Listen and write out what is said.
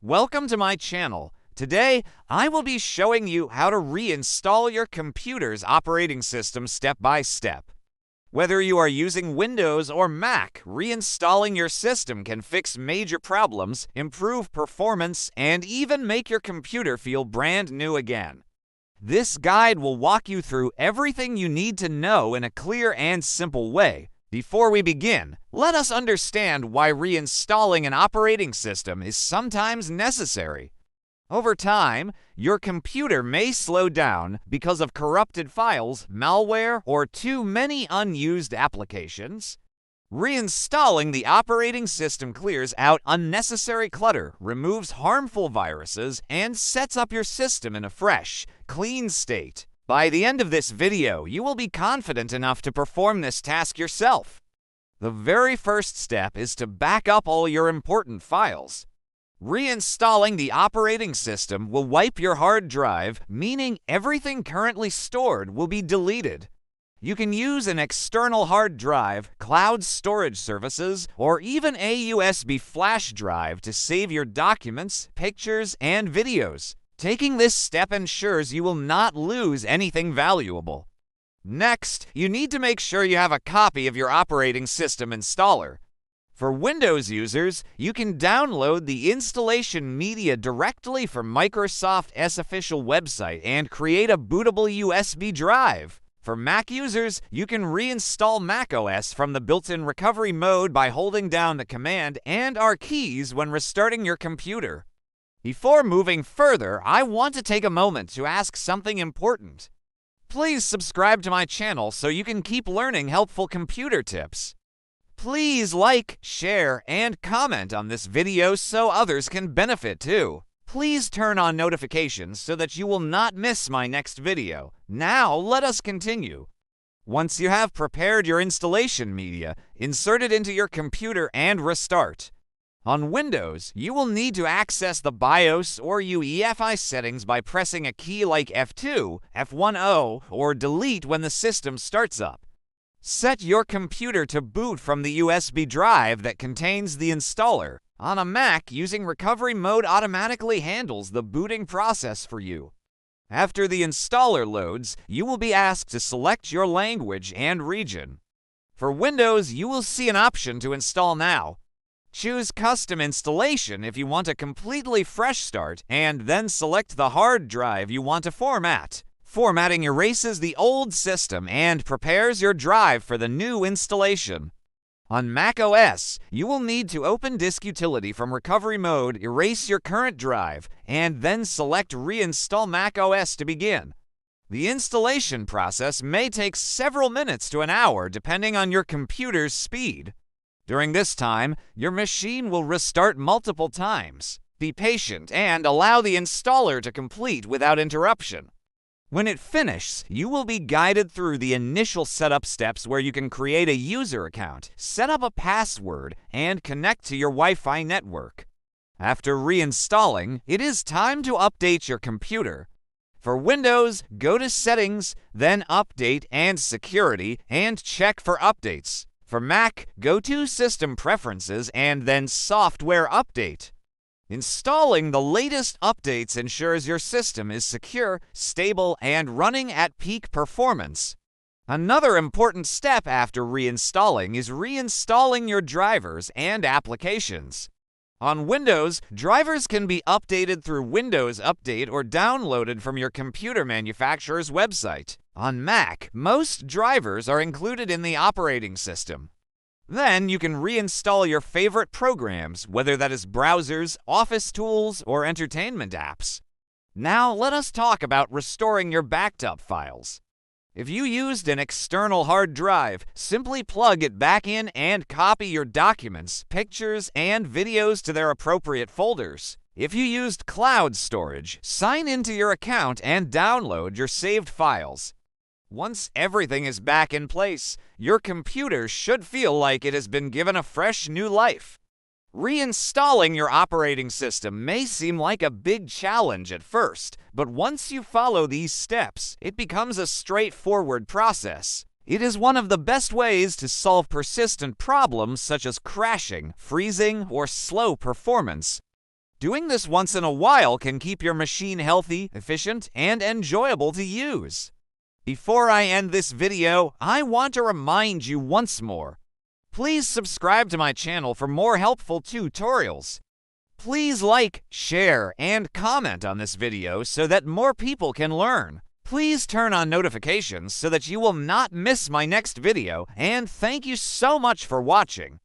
Welcome to my channel. Today, I will be showing you how to reinstall your computer's operating system step by step. Whether you are using Windows or Mac, reinstalling your system can fix major problems, improve performance, and even make your computer feel brand new again. This guide will walk you through everything you need to know in a clear and simple way. Before we begin, let us understand why reinstalling an operating system is sometimes necessary. Over time, your computer may slow down because of corrupted files, malware, or too many unused applications. Reinstalling the operating system clears out unnecessary clutter, removes harmful viruses, and sets up your system in a fresh, clean state. By the end of this video, you will be confident enough to perform this task yourself. The very first step is to back up all your important files. Reinstalling the operating system will wipe your hard drive, meaning everything currently stored will be deleted. You can use an external hard drive, cloud storage services, or even a USB flash drive to save your documents, pictures, and videos. Taking this step ensures you will not lose anything valuable. Next, you need to make sure you have a copy of your operating system installer. For Windows users, you can download the installation media directly from Microsoft's official website and create a bootable USB drive. For Mac users, you can reinstall macOS from the built-in recovery mode by holding down the Command and R keys when restarting your computer. Before moving further, I want to take a moment to ask something important. Please subscribe to my channel so you can keep learning helpful computer tips. Please like, share, and comment on this video so others can benefit too. Please turn on notifications so that you will not miss my next video. Now, let us continue. Once you have prepared your installation media, insert it into your computer and restart. On Windows, you will need to access the BIOS or UEFI settings by pressing a key like F2, F10, or delete when the system starts up. Set your computer to boot from the USB drive that contains the installer. On a Mac, using recovery mode automatically handles the booting process for you. After the installer loads, you will be asked to select your language and region. For Windows, you will see an option to install now. Choose Custom Installation if you want a completely fresh start, and then select the hard drive you want to format. Formatting erases the old system and prepares your drive for the new installation. On macOS, you will need to open Disk Utility from recovery mode, erase your current drive, and then select Reinstall macOS to begin. The installation process may take several minutes to an hour depending on your computer's speed. During this time, your machine will restart multiple times. Be patient and allow the installer to complete without interruption. When it finishes, you will be guided through the initial setup steps where you can create a user account, set up a password, and connect to your Wi-Fi network. After reinstalling, it is time to update your computer. For Windows, go to Settings, then Update and Security, and check for updates. For Mac, go to System Preferences and then Software Update. Installing the latest updates ensures your system is secure, stable, and running at peak performance. Another important step after reinstalling is reinstalling your drivers and applications. On Windows, drivers can be updated through Windows Update or downloaded from your computer manufacturer's website. On Mac, most drivers are included in the operating system. Then you can reinstall your favorite programs, whether that is browsers, office tools, or entertainment apps. Now let us talk about restoring your backed up files. If you used an external hard drive, simply plug it back in and copy your documents, pictures, and videos to their appropriate folders. If you used cloud storage, sign into your account and download your saved files. Once everything is back in place, your computer should feel like it has been given a fresh new life. Reinstalling your operating system may seem like a big challenge at first, but once you follow these steps, it becomes a straightforward process. It is one of the best ways to solve persistent problems such as crashing, freezing, or slow performance. Doing this once in a while can keep your machine healthy, efficient, and enjoyable to use. Before I end this video, I want to remind you once more. Please subscribe to my channel for more helpful tutorials. Please like, share, and comment on this video so that more people can learn. Please turn on notifications so that you will not miss my next video, and thank you so much for watching.